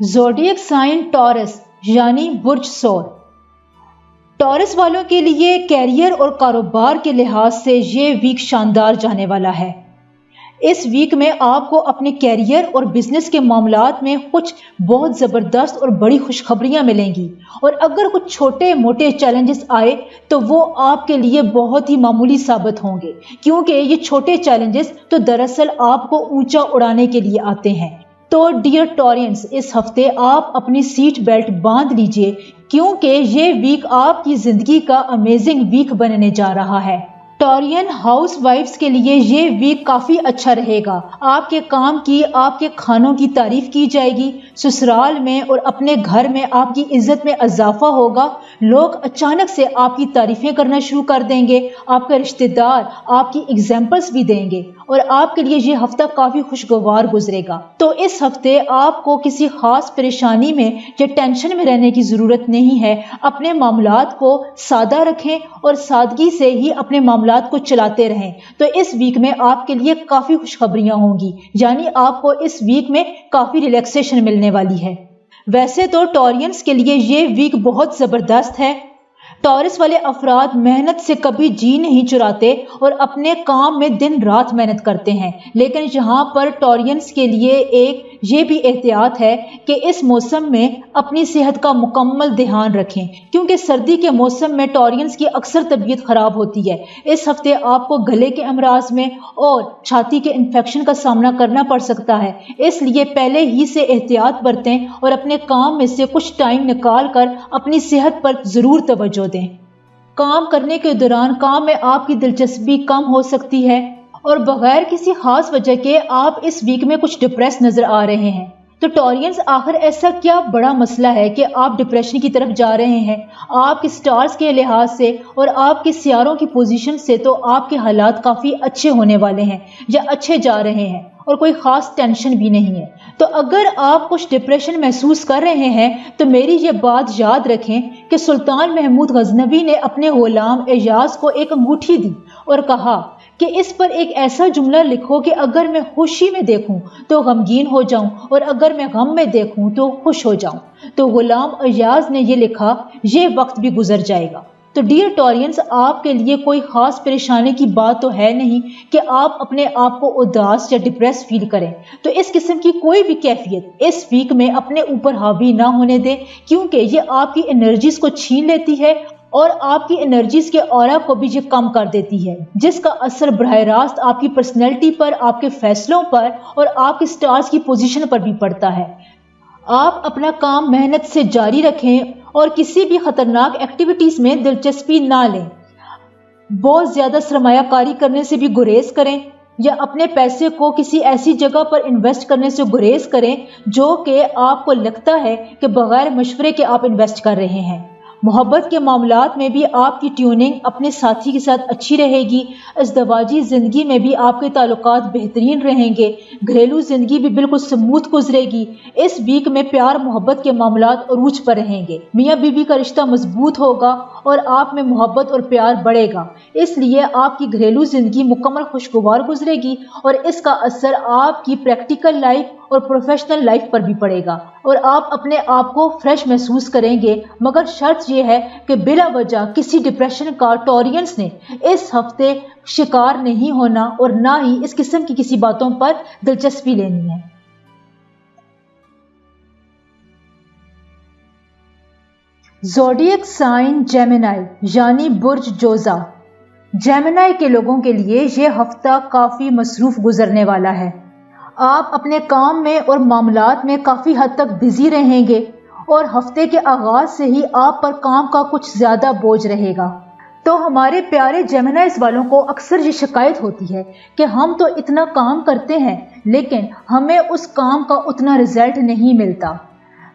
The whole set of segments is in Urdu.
زوڈیک سائن ٹورس یعنی برج سور۔ ٹورس والوں کے لیے کیریئر اور کاروبار کے لحاظ سے یہ ویک شاندار جانے والا ہے۔ اس ویک میں آپ کو اپنے کیریئر اور بزنس کے معاملات میں کچھ بہت زبردست اور بڑی خوشخبریاں ملیں گی، اور اگر کچھ چھوٹے موٹے چیلنجز آئے تو وہ آپ کے لیے بہت ہی معمولی ثابت ہوں گے، کیونکہ یہ چھوٹے چیلنجز تو دراصل آپ کو اونچا اڑانے کے لیے آتے ہیں۔ تو ڈیئر ٹورینز، اس ہفتے آپ اپنی سیٹ بیلٹ باندھ لیجئے، کیونکہ یہ ویک آپ کی زندگی کا امیزنگ ویک بننے جا رہا ہے۔ ٹورین ہاؤس وائفز کے لیے یہ ویک کافی اچھا رہے گا۔ آپ کے کام کی، آپ کے کھانوں کی تعریف کی جائے گی، سسرال میں اور اپنے گھر میں آپ کی عزت میں اضافہ ہوگا، لوگ اچانک سے آپ کی تعریفیں کرنا شروع کر دیں گے، آپ کے رشتہ دار آپ کی ایگزامپلز بھی دیں گے، اور آپ کے لیے یہ ہفتہ کافی خوشگوار گزرے گا۔ تو اس ہفتے آپ کو کسی خاص پریشانی میں یا ٹینشن میں رہنے کی ضرورت نہیں ہے۔ اپنے معاملات کو سادہ رکھیں اور سادگی سے ہی اپنے معاملات کو چلاتے رہیں۔ تو اس ویک میں آپ کے لیے کافی خوشخبریاں ہوں گی، یعنی آپ کو اس ویک میں کافی ریلیکسیشن ملنے والی ہے۔ ویسے تو ٹورینز کے لیے یہ ویک بہت زبردست ہے۔ ٹورس والے افراد محنت سے کبھی جی نہیں چراتے اور اپنے کام میں دن رات محنت کرتے ہیں، لیکن یہاں پر ٹورینز کے لیے ایک یہ بھی احتیاط ہے کہ اس موسم میں اپنی صحت کا مکمل دھیان رکھیں، کیونکہ سردی کے موسم میں ٹورینز کی اکثر طبیعت خراب ہوتی ہے۔ اس ہفتے آپ کو گلے کے امراض میں اور چھاتی کے انفیکشن کا سامنا کرنا پڑ سکتا ہے، اس لیے پہلے ہی سے احتیاط برتیں اور اپنے کام میں سے کچھ ٹائم نکال کر اپنی صحت پر ضرور توجہ دیں۔ کام کرنے کے دوران کام میں آپ کی دلچسپی کم ہو سکتی ہے، اور بغیر کسی خاص وجہ کے آپ اس ویک میں کچھ ڈپریس نظر آ رہے ہیں۔ تو ٹورینز، آخر ایسا کیا بڑا مسئلہ ہے کہ آپ ڈپریشن کی طرف جا رہے ہیں؟ آپ کے سٹارز کے لحاظ سے اور آپ کے سیاروں کی پوزیشن سے تو آپ کے حالات کافی اچھے ہونے والے ہیں یا اچھے جا رہے ہیں، اور کوئی خاص ٹینشن بھی نہیں ہے۔ تو اگر آپ کچھ ڈپریشن محسوس کر رہے ہیں تو میری یہ بات یاد رکھیں کہ سلطان محمود غزنوی نے اپنے غلام ایاز کو ایک انگوٹھی دی اور کہا کہ اس پر ایک ایسا جملہ لکھو کہ اگر میں خوشی میں دیکھوں تو غمگین ہو جاؤں، اور اگر میں غم میں دیکھوں تو خوش ہو جاؤں۔ تو غلام ایاز نے یہ لکھا، یہ وقت بھی گزر جائے گا۔ تو ڈیئر ٹورینز، آپ کے لیے کوئی خاص پریشانی کی بات تو ہے نہیں کہ آپ اپنے آپ کو اداس یا ڈپریس فیل کریں۔ تو اس قسم کی کوئی بھی کیفیت اس ویک میں اپنے اوپر حاوی نہ ہونے دیں، کیونکہ یہ آپ کی انرجیز کو چھین لیتی ہے اور آپ کی انرجیز کے اورا کو بھی یہ کم کر دیتی ہے، جس کا اثر براہ راست آپ کی پرسنالٹی پر، آپ کے فیصلوں پر اور آپ کے سٹارز کی پوزیشن پر بھی پڑتا ہے۔ آپ اپنا کام محنت سے جاری رکھیں اور کسی بھی خطرناک ایکٹیویٹیز میں دلچسپی نہ لیں۔ بہت زیادہ سرمایہ کاری کرنے سے بھی گریز کریں، یا اپنے پیسے کو کسی ایسی جگہ پر انویسٹ کرنے سے گریز کریں جو کہ آپ کو لگتا ہے کہ بغیر مشورے کے آپ انویسٹ کر رہے ہیں۔ محبت کے معاملات میں بھی آپ کی ٹیوننگ اپنے ساتھی کے ساتھ اچھی رہے گی۔ ازدواجی زندگی میں بھی آپ کے تعلقات بہترین رہیں گے، گھریلو زندگی بھی بالکل سموتھ گزرے گی۔ اس ویک میں پیار محبت کے معاملات عروج پر رہیں گے، میاں بیوی کا رشتہ مضبوط ہوگا اور آپ میں محبت اور پیار بڑھے گا، اس لیے آپ کی گھریلو زندگی مکمل خوشگوار گزرے گی، اور اس کا اثر آپ کی پریکٹیکل لائف اور پروفیشنل لائف پر بھی پڑے گا، اور آپ اپنے آپ کو فریش محسوس کریں گے۔ مگر شرط یہ ہے کہ بلا وجہ کسی ڈپریشن کا ٹورینز نے اس ہفتے شکار نہیں ہونا اور نہ ہی اس قسم کی کسی باتوں پر دلچسپی لینی ہے۔ زوڈیک سائن جیمنائی یعنی برج جوزا۔ جیمنائی کے لوگوں کے لیے یہ ہفتہ کافی مصروف گزرنے والا ہے۔ آپ اپنے کام میں اور معاملات میں کافی حد تک بزی رہیں گے، اور ہفتے کے آغاز سے ہی آپ پر کام کا کچھ زیادہ بوجھ رہے گا۔ تو ہمارے پیارے جیمنائیز والوں کو اکثر یہ شکایت ہوتی ہے کہ ہم تو اتنا کام کرتے ہیں لیکن ہمیں اس کام کا اتنا رزلٹ نہیں ملتا۔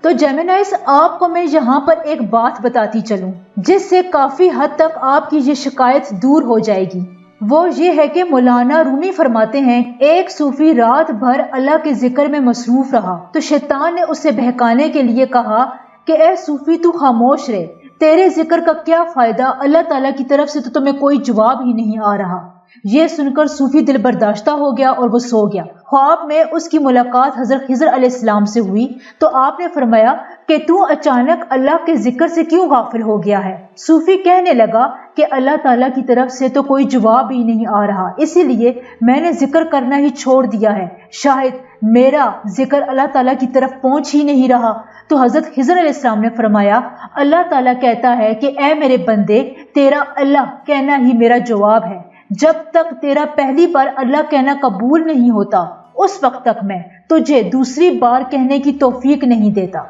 تو جیمنائیز، آپ کو میں یہاں پر ایک بات بتاتی چلوں جس سے کافی حد تک آپ کی یہ شکایت دور ہو جائے گی۔ وہ یہ ہے کہ مولانا رومی فرماتے ہیں، ایک صوفی رات بھر اللہ کے ذکر میں مصروف رہا تو شیطان نے اسے بہکانے کے لیے کہا کہ اے صوفی، تو خاموش رہے، تیرے ذکر کا کیا فائدہ، اللہ تعالیٰ کی طرف سے تو تمہیں کوئی جواب ہی نہیں آ رہا۔ یہ سن کر صوفی دل برداشتہ ہو گیا اور وہ سو گیا۔ خواب میں اس کی ملاقات حضرت خضر علیہ السلام سے ہوئی تو آپ نے فرمایا کہ تو اچانک اللہ کے ذکر سے کیوں غافل ہو گیا ہے؟ صوفی کہنے لگا کہ اللہ تعالیٰ کی طرف سے تو کوئی جواب ہی نہیں آ رہا، اسی لیے میں نے ذکر کرنا ہی چھوڑ دیا ہے، شاید میرا ذکر اللہ تعالیٰ کی طرف پہنچ ہی نہیں رہا۔ تو حضرت خضر علیہ السلام نے فرمایا اللہ تعالیٰ کہتا ہے کہ اے میرے بندے، تیرا اللہ کہنا ہی میرا جواب ہے، جب تک تیرا پہلی بار اللہ کہنا قبول نہیں ہوتا اس وقت تک میں تجھے دوسری بار کہنے کی توفیق نہیں دیتا۔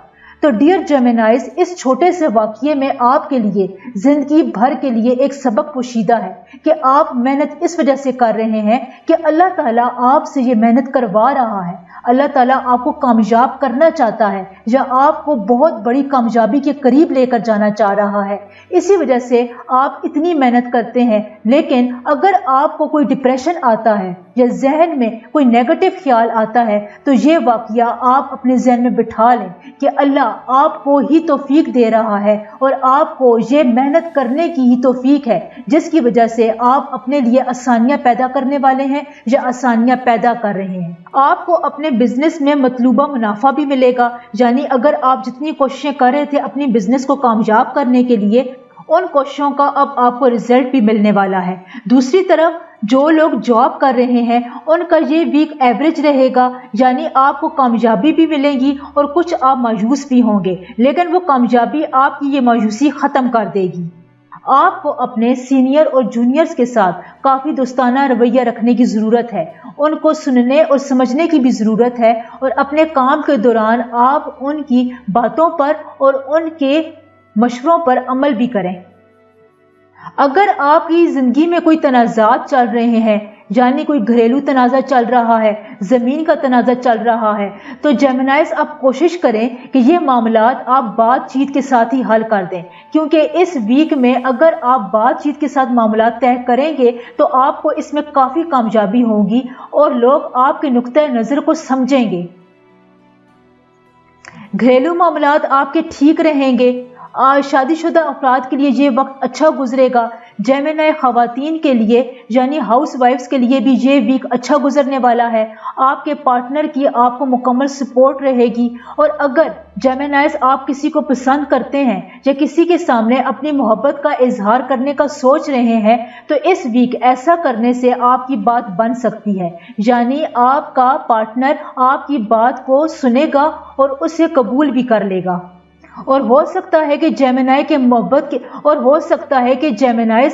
تو ڈیئر جیمنائز، اس چھوٹے سے واقعے میں آپ کے لیے زندگی بھر کے لیے ایک سبق پوشیدہ ہے کہ آپ محنت اس وجہ سے کر رہے ہیں کہ اللہ تعالیٰ آپ سے یہ محنت کروا رہا ہے، اللہ تعالیٰ آپ کو کامیاب کرنا چاہتا ہے یا آپ کو بہت بڑی کامیابی کے قریب لے کر جانا چاہ رہا ہے، اسی وجہ سے آپ اتنی محنت کرتے ہیں۔ لیکن اگر آپ کو کوئی ڈپریشن آتا ہے یا ذہن میں کوئی نیگیٹو خیال آتا ہے تو یہ واقعہ آپ اپنے ذہن میں بٹھا لیں کہ اللہ آپ کو ہی توفیق دے رہا ہے اور آپ کو یہ محنت کرنے کی ہی توفیق ہے جس کی وجہ سے آپ اپنے لیے آسانیاں پیدا کرنے والے ہیں یا آسانیاں پیدا کر رہے ہیں۔ آپ کو اپنے بزنس میں مطلوبہ منافع بھی ملے گا، یعنی اگر آپ جتنی کوششیں کر رہے تھے اپنی بزنس کو کامیاب کرنے کے لیے، ان کوششوں کا اب آپ کو رزلٹ بھی ملنے والا ہے۔ دوسری طرف جو لوگ جاب کر رہے ہیں ان کا یہ ویک ایوریج رہے گا، یعنی آپ کو کامیابی بھی ملے گی اور کچھ آپ مایوس بھی ہوں گے، لیکن وہ کامیابی آپ کی یہ مایوسی ختم کر دے گی۔ آپ کو اپنے سینئر اور جونیئرز کے ساتھ کافی دوستانہ رویہ رکھنے کی ضرورت ہے، ان کو سننے اور سمجھنے کی بھی ضرورت ہے، اور اپنے کام کے دوران آپ ان کی باتوں پر اور ان کے مشوروں پر عمل بھی کریں۔ اگر آپ کی زندگی میں کوئی تنازعات چل رہے ہیں، یعنی کوئی گھریلو تنازع چل رہا ہے، زمین کا تنازع چل رہا ہے، تو جیمنائز آپ کوشش کریں کہ یہ معاملات آپ بات چیت کے ساتھ ہی حل کر دیں، کیونکہ اس ویک میں اگر آپ بات چیت کے ساتھ معاملات طے کریں گے تو آپ کو اس میں کافی کامیابی ہوگی اور لوگ آپ کے نقطۂ نظر کو سمجھیں گے۔ گھریلو معاملات آپ کے ٹھیک رہیں گے۔ شادی شدہ افراد کے لیے یہ وقت اچھا گزرے گا۔ جیمنائی خواتین کے لیے یعنی ہاؤس وائفز کے لیے بھی یہ ویک اچھا گزرنے والا ہے۔ آپ کے پارٹنر کی آپ کو مکمل سپورٹ رہے گی، اور اگر جیمنائز آپ کسی کو پسند کرتے ہیں یا کسی کے سامنے اپنی محبت کا اظہار کرنے کا سوچ رہے ہیں تو اس ویک ایسا کرنے سے آپ کی بات بن سکتی ہے، یعنی آپ کا پارٹنر آپ کی بات کو سنے گا اور اسے قبول بھی کر لے گا، اور ہو سکتا ہے کہ جیمنائز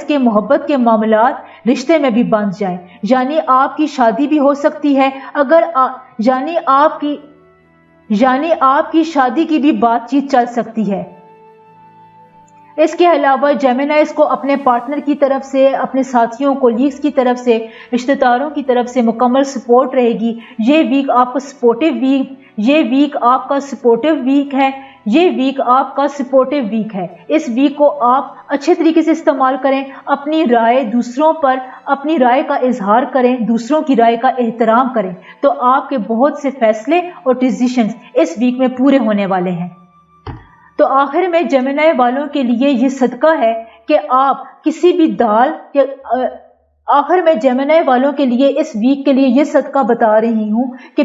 کے محبت کے معاملات رشتے میں بھی بن جائیں، یعنی آپ کی شادی بھی ہو سکتی ہے، یعنی آپ کی شادی کی بھی بات چیت چل سکتی ہے۔ اس کے علاوہ جیمنائز کو اپنے پارٹنر کی طرف سے، اپنے ساتھیوں کولیگز کی طرف سے، رشتہ داروں کی طرف سے مکمل سپورٹ رہے گی۔ یہ ویک آپ کا سپورٹیو ویک ہے۔ اس ویک کو آپ اچھے طریقے سے استعمال کریں، اپنی رائے کا اظہار کریں، دوسروں کی رائے کا احترام کریں، تو آپ کے بہت سے فیصلے اور ڈیسیشنز اس ویک میں پورے ہونے والے ہیں۔ تو آخر میں جیمنائی والوں کے لیے یہ صدقہ ہے کہ آپ کسی بھی دال جیمنائی والوں کے لیے اس ویک کے لیے یہ صدقہ بتا رہی ہوں کہ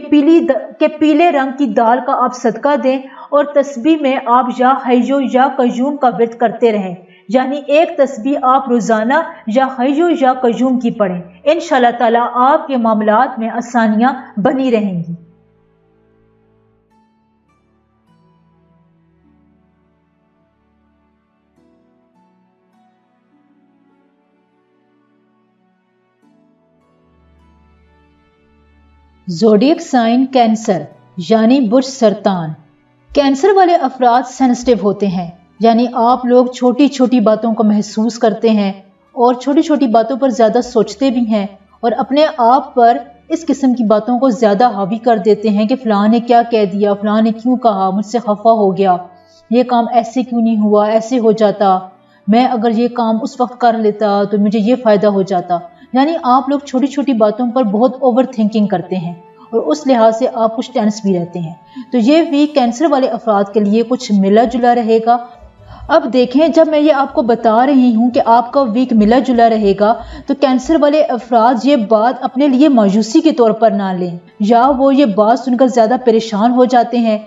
پیلے رنگ کی دال کا آپ صدقہ دیں، اور تسبیح میں آپ یا حیو یا قیوم کا ورد کرتے رہیں، یعنی ایک تسبیح آپ روزانہ یا حیو یا قیوم کی پڑھیں۔ انشاءاللہ تعالیٰ آپ کے معاملات میں آسانیاں بنی رہیں گی۔ زوڈیک سائن کینسر یعنی برج سرطان۔ کینسر والے افراد سینسٹیو ہوتے ہیں، یعنی آپ لوگ چھوٹی چھوٹی باتوں کو محسوس کرتے ہیں اور چھوٹی چھوٹی باتوں پر زیادہ سوچتے بھی ہیں، اور اپنے آپ پر اس قسم کی باتوں کو زیادہ حاوی کر دیتے ہیں کہ فلاں نے کیا کہہ دیا، فلاں نے کیوں کہا، مجھ سے خفا ہو گیا، یہ کام ایسے کیوں نہیں ہوا، ایسے ہو جاتا، میں اگر یہ کام اس وقت کر لیتا تو مجھے یہ فائدہ ہو جاتا۔ یعنی آپ لوگ چھوٹی چھوٹی باتوں پر بہت اوور تھنکنگ کرتے ہیں، اور اس لحاظ سے آپ کچھ ٹینس بھی رہتے ہیں۔ تو یہ ویک کینسر والے افراد کے لیے کچھ ملا جلا رہے گا۔ اب دیکھیں، جب میں یہ آپ کو بتا رہی ہوں کہ آپ کا ویک ملا جلا رہے گا تو کینسر والے افراد یہ بات اپنے لیے مایوسی کے طور پر نہ لیں یا وہ یہ بات سن کر زیادہ پریشان ہو جاتے ہیں۔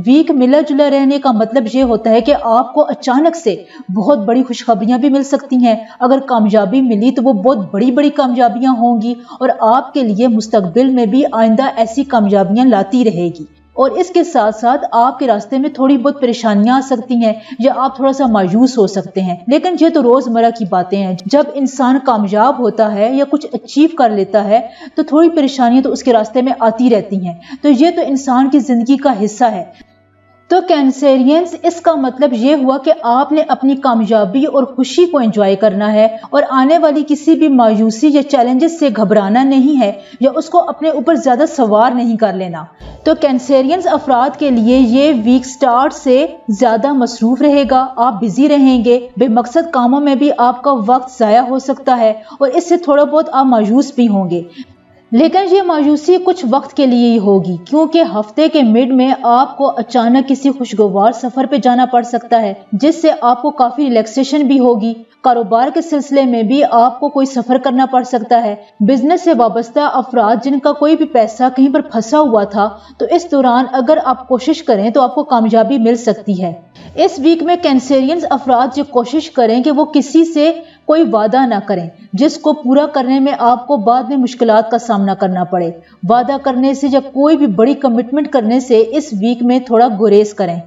ویک ملا جلا رہنے کا مطلب یہ ہوتا ہے کہ آپ کو اچانک سے بہت بڑی خوشخبریاں بھی مل سکتی ہیں۔ اگر کامیابی ملی تو وہ بہت بڑی بڑی کامیابیاں ہوں گی اور آپ کے لیے مستقبل میں بھی آئندہ ایسی کامیابیاں لاتی رہے گی، اور اس کے ساتھ ساتھ آپ کے راستے میں تھوڑی بہت پریشانیاں آ سکتی ہیں یا آپ تھوڑا سا مایوس ہو سکتے ہیں، لیکن یہ تو روزمرہ کی باتیں ہیں۔ جب انسان کامیاب ہوتا ہے یا کچھ اچیو کر لیتا ہے تو تھوڑی پریشانیاں تو اس کے راستے میں آتی رہتی ہیں، تو یہ تو انسان کی زندگی کا حصہ ہے۔ تو کینسرینز، اس کا مطلب یہ ہوا کہ آپ نے اپنی کامیابی اور خوشی کو انجوائے کرنا ہے اور آنے والی کسی بھی مایوسی یا چیلنجز سے گھبرانا نہیں ہے یا اس کو اپنے اوپر زیادہ سوار نہیں کر لینا۔ تو کینسرینز افراد کے لیے یہ ویک سٹارٹ سے زیادہ مصروف رہے گا، آپ بزی رہیں گے، بے مقصد کاموں میں بھی آپ کا وقت ضائع ہو سکتا ہے اور اس سے تھوڑا بہت آپ مایوس بھی ہوں گے، لیکن یہ مایوسی کچھ وقت کے لیے ہی ہوگی، کیونکہ ہفتے کے مڈ میں آپ کو اچانک کسی خوشگوار سفر پہ جانا پڑ سکتا ہے جس سے آپ کو کافی ریلیکسیشن بھی ہوگی۔ کاروبار کے سلسلے میں بھی آپ کو کوئی سفر کرنا پڑ سکتا ہے۔ بزنس سے وابستہ افراد جن کا کوئی بھی پیسہ کہیں پر پھنسا ہوا تھا، تو اس دوران اگر آپ کوشش کریں تو آپ کو کامیابی مل سکتی ہے۔ اس ویک میں کینسرینز افراد یہ کوشش کریں کہ وہ کسی سے کوئی وعدہ نہ کریں جس کو پورا کرنے میں آپ کو بعد میں مشکلات کا سامنا کرنا پڑے۔ وعدہ کرنے سے یا کوئی بھی بڑی کمٹمنٹ کرنے سے اس ویک میں تھوڑا گریز کریں۔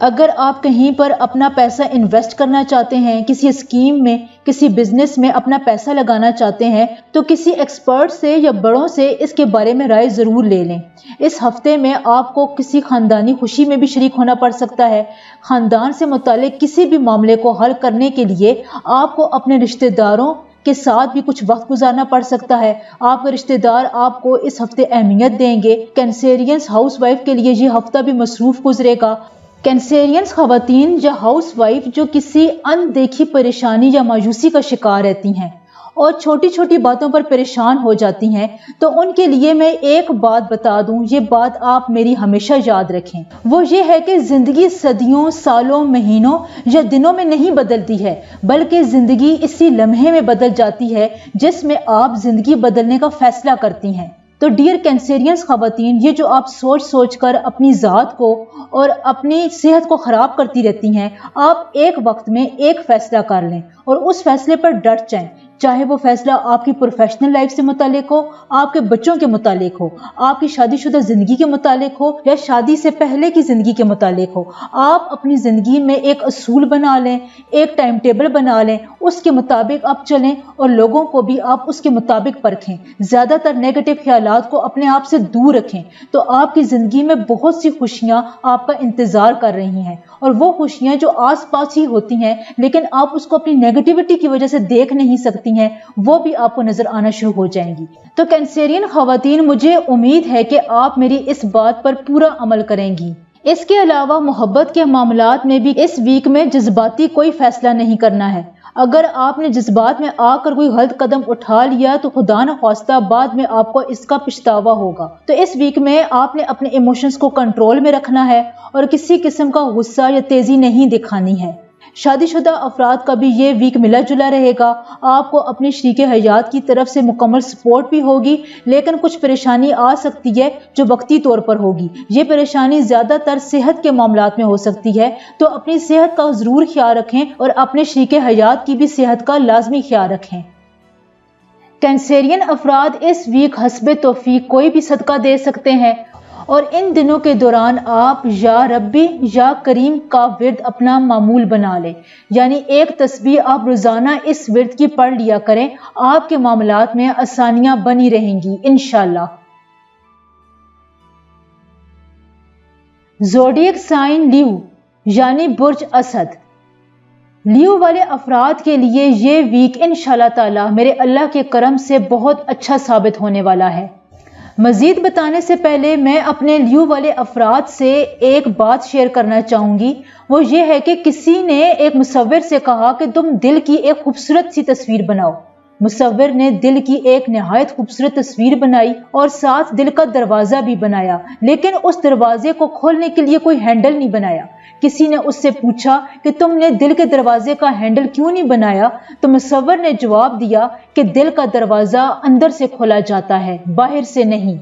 اگر آپ کہیں پر اپنا پیسہ انویسٹ کرنا چاہتے ہیں، کسی اسکیم میں، کسی بزنس میں اپنا پیسہ لگانا چاہتے ہیں، تو کسی ایکسپرٹ سے یا بڑوں سے اس کے بارے میں رائے ضرور لے لیں۔ اس ہفتے میں آپ کو کسی خاندانی خوشی میں بھی شریک ہونا پڑ سکتا ہے۔ خاندان سے متعلق کسی بھی معاملے کو حل کرنے کے لیے آپ کو اپنے رشتہ داروں کے ساتھ بھی کچھ وقت گزارنا پڑ سکتا ہے۔ آپ کے رشتہ دار آپ کو اس ہفتے اہمیت دیں گے۔ کینسرینز ہاؤس وائف کے لیے یہ ہفتہ بھی مصروف گزرے گا۔ کینسرینز خواتین یا ہاؤس وائف جو کسی اندیکھی پریشانی یا مایوسی کا شکار رہتی ہیں اور چھوٹی چھوٹی باتوں پر پریشان ہو جاتی ہیں، تو ان کے لیے میں ایک بات بتا دوں، یہ بات آپ میری ہمیشہ یاد رکھیں، وہ یہ ہے کہ زندگی صدیوں، سالوں، مہینوں یا دنوں میں نہیں بدلتی ہے، بلکہ زندگی اسی لمحے میں بدل جاتی ہے جس میں آپ زندگی بدلنے کا فیصلہ کرتی ہیں۔ تو ڈیئر کینسرینز خواتین، یہ جو آپ سوچ سوچ کر اپنی ذات کو اور اپنی صحت کو خراب کرتی رہتی ہیں، آپ ایک وقت میں ایک فیصلہ کر لیں اور اس فیصلے پر ڈٹ جائیں، چاہے وہ فیصلہ آپ کی پروفیشنل لائف سے متعلق ہو، آپ کے بچوں کے متعلق ہو، آپ کی شادی شدہ زندگی کے متعلق ہو یا شادی سے پہلے کی زندگی کے متعلق ہو۔ آپ اپنی زندگی میں ایک اصول بنا لیں، ایک ٹائم ٹیبل بنا لیں، اس کے مطابق آپ چلیں اور لوگوں کو بھی آپ اس کے مطابق پرکھیں۔ زیادہ تر نیگیٹو خیالات کو اپنے آپ سے دور رکھیں، تو آپ کی زندگی میں بہت سی خوشیاں آپ کا انتظار کر رہی ہیں، اور وہ خوشیاں جو آس پاس ہی ہوتی ہیں لیکن آپ اس کو اپنی نیگیٹیوٹی کی وجہ سے دیکھ نہیں سکتی ہیں، وہ بھی آپ کو نظر آنا شروع ہو جائیں گی۔ تو کینسرین خواتین، مجھے امید ہے کہ آپ میری اس بات پر پورا عمل کریں گی۔ اس کے علاوہ محبت کے معاملات میں بھی اس ویک میں جذباتی کوئی فیصلہ نہیں کرنا ہے۔ اگر آپ نے جذبات میں آ کر کوئی غلط قدم اٹھا لیا تو خدا نخواستہ بعد میں آپ کو اس کا پچھتاوا ہوگا۔ تو اس ویک میں آپ نے اپنے ایموشنز کو کنٹرول میں رکھنا ہے اور کسی قسم کا غصہ یا تیزی نہیں دکھانی ہے۔ شادی شدہ افراد کا بھی یہ ویک ملا جلا رہے گا۔ آپ کو اپنی شریک حیات کی طرف سے مکمل سپورٹ بھی ہوگی، لیکن کچھ پریشانی آ سکتی ہے جو وقتی طور پر ہوگی۔ یہ پریشانی زیادہ تر صحت کے معاملات میں ہو سکتی ہے، تو اپنی صحت کا ضرور خیال رکھیں اور اپنے شریک حیات کی بھی صحت کا لازمی خیال رکھیں۔ کینسرین افراد اس ویک حسب توفیق کوئی بھی صدقہ دے سکتے ہیں، اور ان دنوں کے دوران آپ یا ربی یا کریم کا ورد اپنا معمول بنا لیں، یعنی ایک تسبیح آپ روزانہ اس ورد کی پڑھ لیا کریں۔ آپ کے معاملات میں آسانیاں بنی رہیں گی انشاءاللہ۔ زوڈیک سائن لیو یعنی برج اسد۔ لیو والے افراد کے لیے یہ ویک انشاءاللہ تعالی میرے اللہ کے کرم سے بہت اچھا ثابت ہونے والا ہے۔ مزید بتانے سے پہلے میں اپنے لیو والے افراد سے ایک بات شیئر کرنا چاہوں گی، وہ یہ ہے کہ کسی نے ایک مصور سے کہا کہ تم دل کی ایک خوبصورت سی تصویر بناؤ۔ مصور نے دل کی ایک نہایت خوبصورت تصویر بنائی اور ساتھ دل کا دروازہ بھی بنایا، لیکن اس دروازے کو کھولنے کے لیے کوئی ہینڈل نہیں بنایا۔ کسی نے اس سے پوچھا کہ تم نے دل کے دروازے کا ہینڈل کیوں نہیں بنایا؟ تو مصور نے جواب دیا کہ دل کا دروازہ اندر سے کھولا جاتا ہے، باہر سے نہیں۔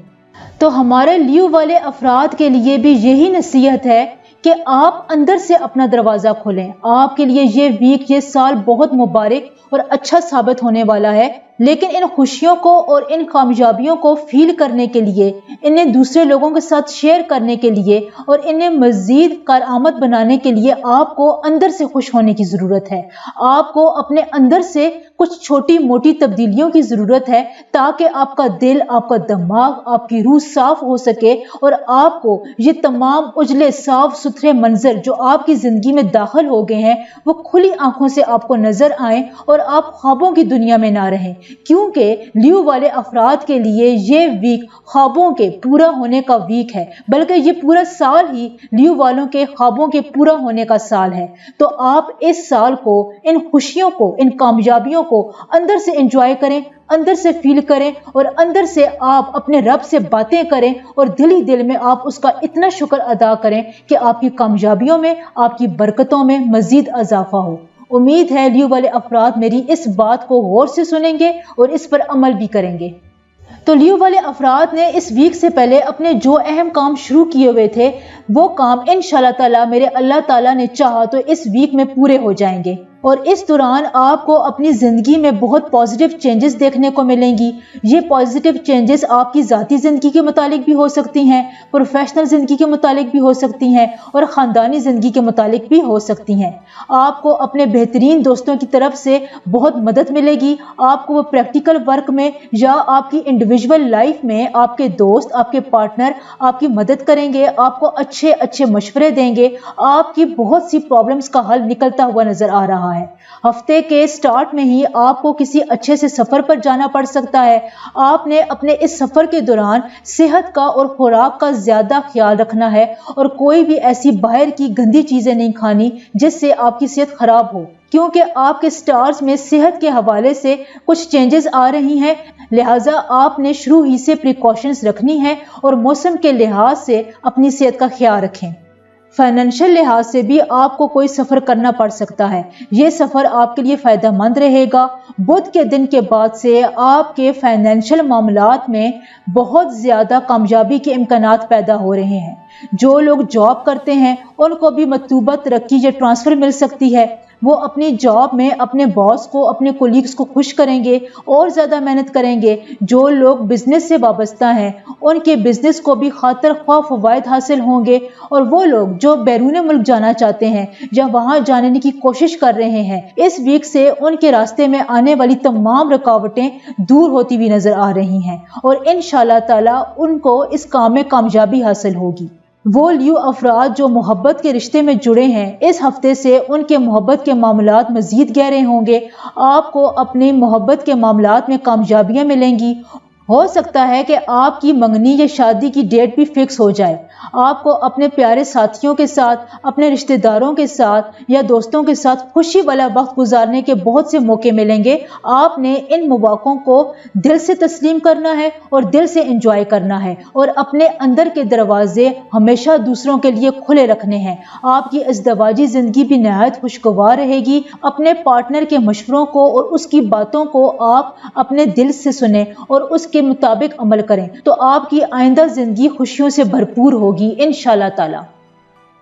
تو ہمارے لیو والے افراد کے لیے بھی یہی نصیحت ہے کہ آپ اندر سے اپنا دروازہ کھولیں۔ آپ کے لیے یہ ویک، یہ سال بہت مبارک اور اچھا ثابت ہونے والا ہے، لیکن ان خوشیوں کو اور ان کامیابیوں کو فیل کرنے کے لیے، انہیں دوسرے لوگوں کے ساتھ شیئر کرنے کے لیے اور انہیں مزید کارآمد بنانے کے لیے آپ کو اندر سے خوش ہونے کی ضرورت ہے۔ آپ کو اپنے اندر سے کچھ چھوٹی موٹی تبدیلیوں کی ضرورت ہے تاکہ آپ کا دل، آپ کا دماغ، آپ کی روح صاف ہو سکے اور آپ کو یہ تمام اجلے صاف ستھرے منظر جو آپ کی زندگی میں داخل ہو گئے ہیں وہ کھلی آنکھوں سے آپ کو نظر آئیں اور آپ خوابوں کی دنیا میں نہ رہیں، کیونکہ لیو والے افراد کے لیے یہ ویک خوابوں کے پورا ہونے کا ویک ہے، بلکہ یہ پورا سال ہی لیو والوں کے خوابوں کے پورا ہونے کا سال ہے۔ تو آپ اس سال کو، ان خوشیوں کو، ان کامیابیوں کو اندر سے انجوائے کریں، اندر سے فیل کریں اور اندر سے آپ اپنے رب سے باتیں کریں اور دل ہی دل میں آپ اس کا اتنا شکر ادا کریں کہ آپ کی کامیابیوں میں، آپ کی برکتوں میں مزید اضافہ ہو۔ امید ہے لیو والے افراد میری اس بات کو غور سے سنیں گے اور اس پر عمل بھی کریں گے۔ تو لیو والے افراد نے اس ویک سے پہلے اپنے جو اہم کام شروع کیے ہوئے تھے وہ کام انشاءاللہ تعالی میرے اللہ تعالیٰ نے چاہا تو اس ویک میں پورے ہو جائیں گے، اور اس دوران آپ کو اپنی زندگی میں بہت پازیٹیو چینجز دیکھنے کو ملیں گی۔ یہ پازیٹیو چینجز آپ کی ذاتی زندگی کے متعلق بھی ہو سکتی ہیں، پروفیشنل زندگی کے متعلق بھی ہو سکتی ہیں اور خاندانی زندگی کے متعلق بھی ہو سکتی ہیں۔ آپ کو اپنے بہترین دوستوں کی طرف سے بہت مدد ملے گی۔ آپ کو وہ پریکٹیکل ورک میں یا آپ کی انڈیویجول لائف میں آپ کے دوست، آپ کے پارٹنر آپ کی مدد کریں گے، آپ کو اچھے اچھے مشورے دیں گے، آپ کی بہت سی پرابلمز کا حل نکلتا ہوا نظر آ رہا ہے۔ ہفتے کے سٹارٹ میں ہی آپ کو کسی اچھے سے سفر پر جانا پڑ سکتا ہے۔ آپ نے اپنے اس سفر کے دوران صحت کا اور خوراک کا زیادہ خیال رکھنا ہے اور کوئی بھی ایسی باہر کی گندی چیزیں نہیں کھانی جس سے آپ کی صحت خراب ہو، کیونکہ آپ کے سٹارز میں صحت کے حوالے سے کچھ چینجز آ رہی ہیں، لہٰذا آپ نے شروع ہی سے پریکاشنز رکھنی ہے اور موسم کے لحاظ سے اپنی صحت کا خیال رکھیں۔ فائنینشل لحاظ سے بھی آپ کو کوئی سفر کرنا پڑ سکتا ہے، یہ سفر آپ کے لیے فائدہ مند رہے گا۔ بدھ کے دن کے بعد سے آپ کے فائنینشل معاملات میں بہت زیادہ کامیابی کے امکانات پیدا ہو رہے ہیں۔ جو لوگ جاب کرتے ہیں ان کو بھی مطلوبہ ترقی یا ٹرانسفر مل سکتی ہے۔ وہ اپنی جاب میں اپنے باس کو، اپنے کولیگز کو خوش کریں گے اور زیادہ محنت کریں گے۔ جو لوگ بزنس سے وابستہ ہیں ان کے بزنس کو بھی خاطر خواہ فوائد حاصل ہوں گے، اور وہ لوگ جو بیرون ملک جانا چاہتے ہیں یا وہاں جانے کی کوشش کر رہے ہیں، اس ویک سے ان کے راستے میں آنے والی تمام رکاوٹیں دور ہوتی ہوئی نظر آ رہی ہیں اور انشاءاللہ تعالی ان کو اس کام میں کامیابی حاصل ہوگی۔ وہ لیو افراد جو محبت کے رشتے میں جڑے ہیں، اس ہفتے سے ان کے محبت کے معاملات مزید گہرے ہوں گے۔ آپ کو اپنی محبت کے معاملات میں کامیابیاں ملیں گی۔ ہو سکتا ہے کہ آپ کی منگنی یا شادی کی ڈیٹ بھی فکس ہو جائے۔ آپ کو اپنے پیارے ساتھیوں کے ساتھ، اپنے رشتہ داروں کے ساتھ یا دوستوں کے ساتھ خوشی والا وقت گزارنے کے بہت سے موقع ملیں گے۔ آپ نے ان مواقعوں کو دل سے تسلیم کرنا ہے اور دل سے انجوائے کرنا ہے اور اپنے اندر کے دروازے ہمیشہ دوسروں کے لیے کھلے رکھنے ہیں۔ آپ کی ازدواجی زندگی بھی نہایت خوشگوار رہے گی۔ اپنے پارٹنر کے مشوروں کو اور اس کی باتوں کو آپ اپنے دل سے سنیں اور اس کے مطابق عمل کریں تو آپ کی آئندہ زندگی خوشیوں سے بھرپور ہوگی انشاءاللہ تعالی۔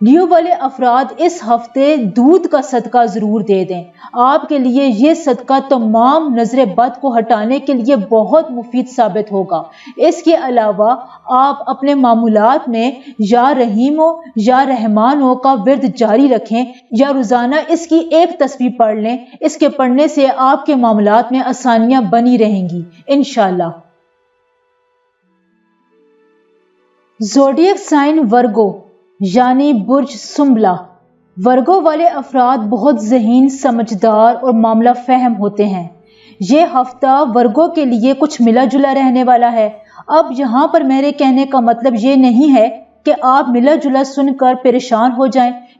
لیو والے افراد اس ہفتے دودھ کا صدقہ ضرور دے دیں۔ آپ کے لیے یہ صدقہ تمام نظر بد کو ہٹانے کے لیے بہت مفید ثابت ہوگا۔ اس کے علاوہ آپ اپنے معمولات میں یا رحیمو یا رحمانو کا ورد جاری رکھیں یا روزانہ اس کی ایک تسبیح پڑھ لیں۔ اس کے پڑھنے سے آپ کے معاملات میں آسانیاں بنی رہیں گی انشاءاللہ۔ زوڈیک سائن ورگو یعنی برج سنبلہ۔ ورگو والے افراد بہت ذہین، سمجھدار اور معاملہ فہم ہوتے ہیں۔ یہ ہفتہ ورگو کے لیے کچھ ملا جلا رہنے والا ہے۔ اب یہاں پر میرے کہنے کا مطلب یہ نہیں ہے کہ آپ ملا جلا سن کر پریشان ہو جائیں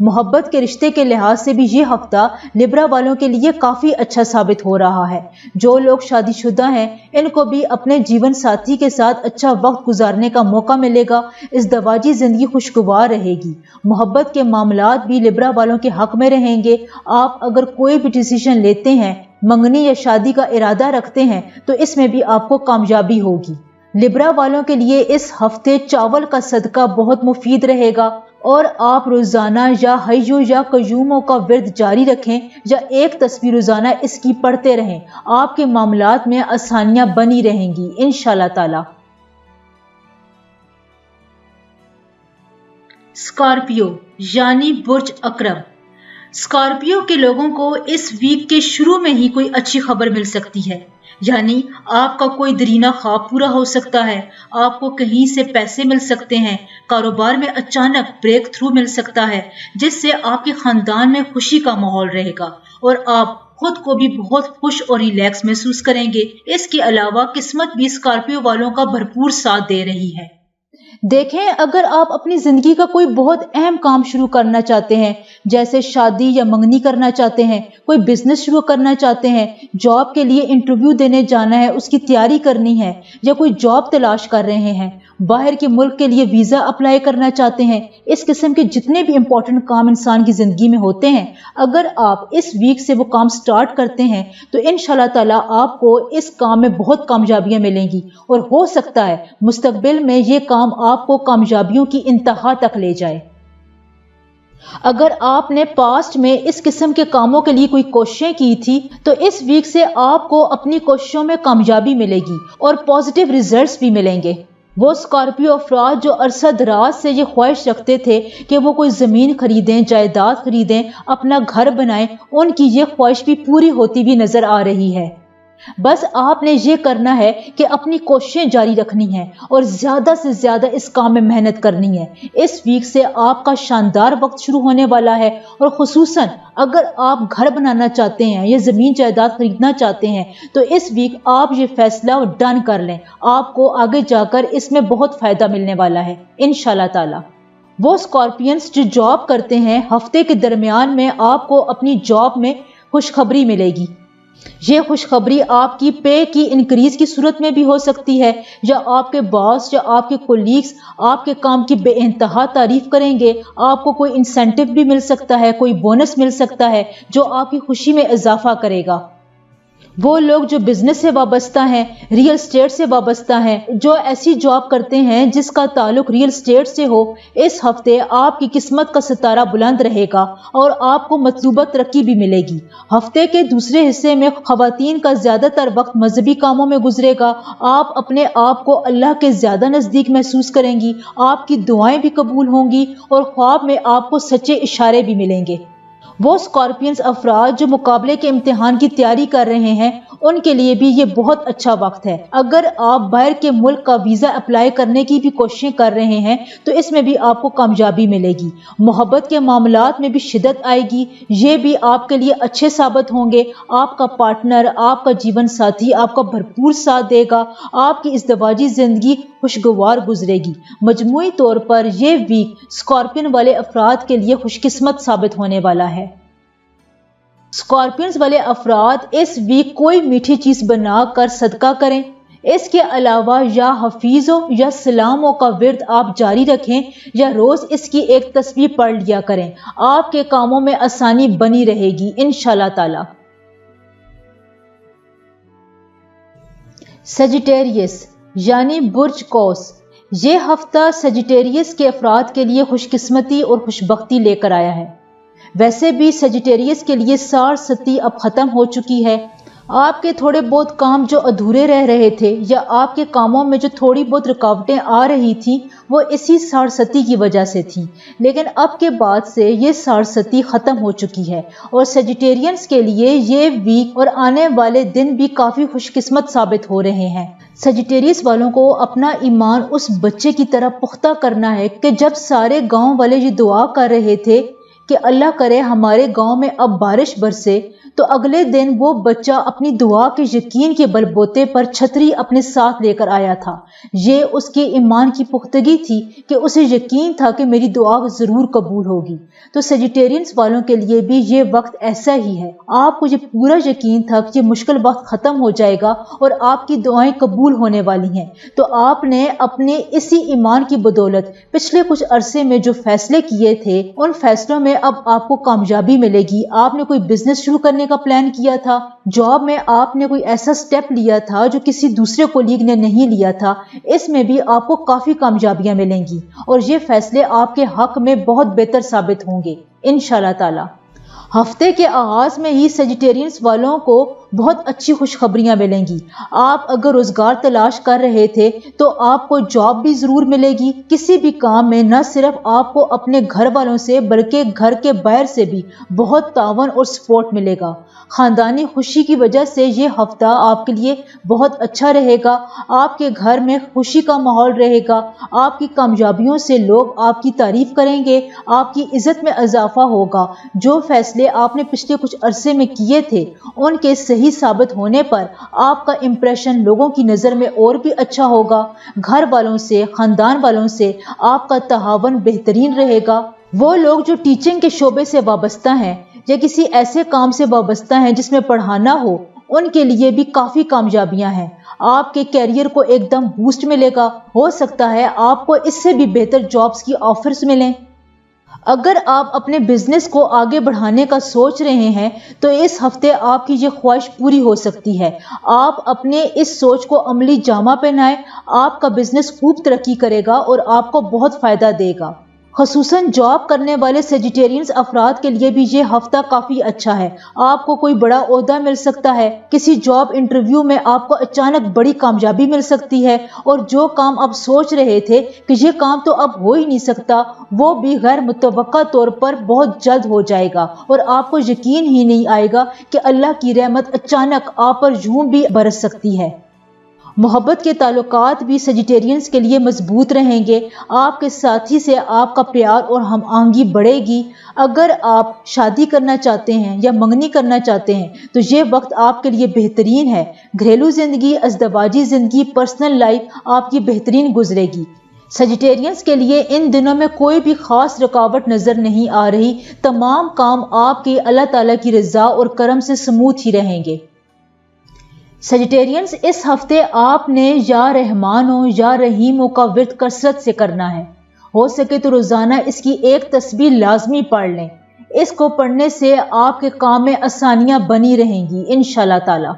محبت کے رشتے کے لحاظ سے بھی یہ ہفتہ لبرا والوں کے لیے کافی اچھا ثابت ہو رہا ہے۔ جو لوگ شادی شدہ ہیں ان کو بھی اپنے جیون ساتھی کے ساتھ اچھا وقت گزارنے کا موقع ملے گا۔ ازدواجی زندگی خوشگوار رہے گی۔ محبت کے معاملات بھی لبرا والوں کے حق میں رہیں گے۔ آپ اگر کوئی بھی ڈیسیژن لیتے ہیں، منگنی یا شادی کا ارادہ رکھتے ہیں تو اس میں بھی آپ کو کامیابی ہوگی۔ لبرا والوں کے لیے اس ہفتے چاول کا صدقہ بہت مفید رہے گا اور آپ روزانہ یا حیو یا قیوموں کا ورد جاری رکھیں یا ایک تسبیح روزانہ اس کی پڑھتے رہیں۔ آپ کے معاملات میں آسانیاں بنی رہیں گی انشاءاللہ تعالی۔ اسکارپیو یعنی برج اکرم، اسکارپیو کے لوگوں کو اس ویک کے شروع میں ہی کوئی اچھی خبر مل سکتی ہے، یعنی آپ کا کوئی درینہ خواب پورا ہو سکتا ہے، آپ کو کہیں سے پیسے مل سکتے ہیں، کاروبار میں اچانک بریک تھرو مل سکتا ہے جس سے آپ کے خاندان میں خوشی کا ماحول رہے گا اور آپ خود کو بھی بہت خوش اور ریلیکس محسوس کریں گے۔ اس کے علاوہ قسمت بھی اسکارپیو والوں کا بھرپور ساتھ دے رہی ہے۔ دیکھیں، اگر آپ اپنی زندگی کا کوئی بہت اہم کام شروع کرنا چاہتے ہیں، جیسے شادی یا منگنی کرنا چاہتے ہیں، کوئی بزنس شروع کرنا چاہتے ہیں، جاب کے لیے انٹرویو دینے جانا ہے، اس کی تیاری کرنی ہے، یا کوئی جاب تلاش کر رہے ہیں، باہر کے ملک کے لیے ویزا اپلائی کرنا چاہتے ہیں، اس قسم کے جتنے بھی امپورٹنٹ کام انسان کی زندگی میں ہوتے ہیں، اگر آپ اس ویک سے وہ کام سٹارٹ کرتے ہیں تو انشاءاللہ تعالی آپ کو اس کام میں بہت کامیابیاں ملیں گی اور ہو سکتا ہے مستقبل میں یہ کام آپ کو کامیابیوں کی انتہا تک لے جائے۔ اگر آپ نے پاسٹ میں اس قسم کے کاموں کے لیے کوئی کوششیں کی تھی تو اس ویک سے آپ کو اپنی کوششوں میں کامیابی ملے گی اور پازیٹیو ریزلٹس بھی ملیں گے۔ وہ اسکارپیو افراد جو عرصہ دراز سے یہ خواہش رکھتے تھے کہ وہ کوئی زمین خریدیں، جائیداد خریدیں، اپنا گھر بنائیں، ان کی یہ خواہش بھی پوری ہوتی بھی نظر آ رہی ہے۔ بس آپ نے یہ کرنا ہے کہ اپنی کوششیں جاری رکھنی ہیں اور زیادہ سے زیادہ اس کام میں محنت کرنی ہے۔ اس ویک سے آپ کا شاندار وقت شروع ہونے والا ہے اور خصوصاً اگر آپ گھر بنانا چاہتے ہیں یا زمین جائیداد خریدنا چاہتے ہیں تو اس ویک آپ یہ فیصلہ ڈن کر لیں، آپ کو آگے جا کر اس میں بہت فائدہ ملنے والا ہے انشاءاللہ تعالی۔ وہ اسکارپینز جو جاب کرتے ہیں، ہفتے کے درمیان میں آپ کو اپنی جاب میں خوشخبری ملے گی۔ یہ خوشخبری آپ کی پے کی انکریز کی صورت میں بھی ہو سکتی ہے، یا آپ کے باس یا آپ کے کولیگز آپ کے کام کی بے انتہا تعریف کریں گے، آپ کو کوئی انسینٹیو بھی مل سکتا ہے، کوئی بونس مل سکتا ہے جو آپ کی خوشی میں اضافہ کرے گا۔ وہ لوگ جو بزنس سے وابستہ ہیں، ریل اسٹیٹ سے وابستہ ہیں، جو ایسی جاب کرتے ہیں جس کا تعلق ریل اسٹیٹ سے ہو، اس ہفتے آپ کی قسمت کا ستارہ بلند رہے گا اور آپ کو مطلوبہ ترقی بھی ملے گی۔ ہفتے کے دوسرے حصے میں خواتین کا زیادہ تر وقت مذہبی کاموں میں گزرے گا۔ آپ اپنے آپ کو اللہ کے زیادہ نزدیک محسوس کریں گی، آپ کی دعائیں بھی قبول ہوں گی اور خواب میں آپ کو سچے اشارے بھی ملیں گے۔ وہ اسکارپینز افراد جو مقابلے کے امتحان کی تیاری کر رہے ہیں ان کے لیے بھی یہ بہت اچھا وقت ہے۔ اگر آپ باہر کے ملک کا ویزا اپلائی کرنے کی بھی کوششیں کر رہے ہیں تو اس میں بھی آپ کو کامیابی ملے گی۔ محبت کے معاملات میں بھی شدت آئے گی، یہ بھی آپ کے لیے اچھے ثابت ہوں گے۔ آپ کا پارٹنر، آپ کا جیون ساتھی آپ کا بھرپور ساتھ دے گا، آپ کی ازدواجی زندگی خوشگوار گزرے گی۔ مجموعی طور پر یہ ویک اسکارپین والے افراد کے لیے خوش قسمت ثابت ہونے والا ہے۔ اسکارپینز والے افراد اس ویک کوئی میٹھی چیز بنا کر صدقہ کریں۔ اس کے علاوہ یا حفیظوں یا سلاموں کا ورد آپ جاری رکھیں یا روز اس کی ایک تسبیح پڑھ لیا کریں۔ آپ کے کاموں میں آسانی بنی رہے گی انشاءاللہ تعالی۔ سیجیٹیریس یعنی برج قوس، یہ ہفتہ سیجیٹیریس کے افراد کے لیے خوش قسمتی اور خوشبختی لے کر آیا ہے۔ ویسے بھی سیجیٹیریس کے لیے ساڑھ ستی اب ختم ہو چکی ہے۔ آپ کے تھوڑے بہت کام جو ادھورے رہ رہے تھے یا آپ کے کاموں میں جو تھوڑی بہت رکاوٹیں آ رہی تھیں وہ اسی ساڑھ ستی کی وجہ سے تھیں، لیکن اب کے بعد سے یہ ساڑھ ستی ختم ہو چکی ہے اور سیجیٹیرینز کے لیے یہ ویک اور آنے والے دن بھی کافی خوش قسمت ثابت ہو رہے ہیں۔ سیجیٹیریس والوں کو اپنا ایمان اس بچے کی طرح پختہ کرنا ہے کہ جب سارے گاؤں والے یہ دعا کر رہے تھے کہ اللہ کرے ہمارے گاؤں میں اب بارش برسے، تو اگلے دن وہ بچہ اپنی دعا کے یقین کے بل بوتے پر چھتری اپنے ساتھ لے کر آیا تھا۔ یہ اس کے ایمان کی پختگی تھی کہ اسے یقین تھا کہ میری دعا ضرور قبول ہوگی۔ تو سیجیٹیرینز والوں کے لیے بھی یہ وقت ایسا ہی ہے۔ آپ کو یہ پورا یقین تھا کہ یہ مشکل وقت ختم ہو جائے گا اور آپ کی دعائیں قبول ہونے والی ہیں، تو آپ نے اپنے اسی ایمان کی بدولت پچھلے کچھ عرصے میں جو فیصلے کیے تھے، ان فیصلوں میں اب آپ کو کامیابی ملے گی۔ آپ نے کوئی بزنس شروع کرنے کا پلان کیا تھا، جاب میں آپ نے کوئی ایسا سٹیپ لیا تھا جو کسی دوسرے کولیگ نے نہیں لیا تھا، اس میں بھی آپ کو کافی کامیابیاں ملیں گی اور یہ فیصلے آپ کے حق میں بہت بہتر ثابت ہوں گے انشاءاللہ تعالی۔ ہفتے کے آغاز میں ہی سیجیٹیرینز والوں کو بہت اچھی خوشخبریاں ملیں گی۔ آپ اگر روزگار تلاش کر رہے تھے تو آپ کو جاب بھی ضرور ملے گی۔ کسی بھی کام میں نہ صرف آپ کو اپنے گھر والوں سے بلکہ گھر کے باہر سے بھی بہت تعاون اور سپورٹ ملے گا۔ خاندانی خوشی کی وجہ سے یہ ہفتہ آپ کے لیے بہت اچھا رہے گا۔ آپ کے گھر میں خوشی کا ماحول رہے گا۔ آپ کی کامیابیوں سے لوگ آپ کی تعریف کریں گے، آپ کی عزت میں اضافہ ہوگا۔ جو فیصلے آپ نے پچھلے کچھ عرصے میں کیے تھے، ان کے صحیح ثابت ہونے پر آپ کا امپریشن لوگوں کی نظر میں اور بھی اچھا ہوگا۔ گھر والوں سے، خاندان والوں سے آپ کا تعاون بہترین رہے گا۔ وہ لوگ جو ٹیچنگ کے شعبے سے وابستہ ہیں یا کسی ایسے کام سے وابستہ ہیں جس میں پڑھانا ہو، ان کے لیے بھی کافی کامیابیاں ہیں۔ آپ کے کیریئر کو ایک دم بوسٹ ملے گا۔ ہو سکتا ہے آپ کو اس سے بھی بہتر جابز کی آفرز ملیں۔ اگر آپ اپنے بزنس کو آگے بڑھانے کا سوچ رہے ہیں تو اس ہفتے آپ کی یہ خواہش پوری ہو سکتی ہے۔ آپ اپنے اس سوچ کو عملی جامہ پہنائیں، آپ کا بزنس خوب ترقی کرے گا اور آپ کو بہت فائدہ دے گا۔ خصوصاً جاب کرنے والے سیجیٹیرینز افراد کے لیے بھی یہ ہفتہ کافی اچھا ہے۔ آپ کو کوئی بڑا عہدہ مل سکتا ہے، کسی جاب انٹرویو میں آپ کو اچانک بڑی کامیابی مل سکتی ہے، اور جو کام آپ سوچ رہے تھے کہ یہ کام تو اب ہو ہی نہیں سکتا، وہ بھی غیر متوقع طور پر بہت جلد ہو جائے گا اور آپ کو یقین ہی نہیں آئے گا کہ اللہ کی رحمت اچانک آپ پر یوں بھی برس سکتی ہے۔ محبت کے تعلقات بھی سیجیٹیرینز کے لیے مضبوط رہیں گے۔ آپ کے ساتھی سے آپ کا پیار اور ہم آہنگی بڑھے گی۔ اگر آپ شادی کرنا چاہتے ہیں یا منگنی کرنا چاہتے ہیں تو یہ وقت آپ کے لیے بہترین ہے۔ گھریلو زندگی، ازدواجی زندگی، پرسنل لائف آپ کی بہترین گزرے گی۔ سیجیٹیرینز کے لیے ان دنوں میں کوئی بھی خاص رکاوٹ نظر نہیں آ رہی۔ تمام کام آپ کے اللہ تعالیٰ کی رضا اور کرم سے سموتھ ہی رہیں گے۔ سیجیٹیرینز اس ہفتے آپ نے یا رحمانوں یا رحیموں کا ورد کثرت سے کرنا ہے۔ ہو سکے تو روزانہ اس کی ایک تسبیح لازمی پڑھ لیں۔ اس کو پڑھنے سے آپ کے کام میں آسانیاں بنی رہیں گی انشاءاللہ تعالی۔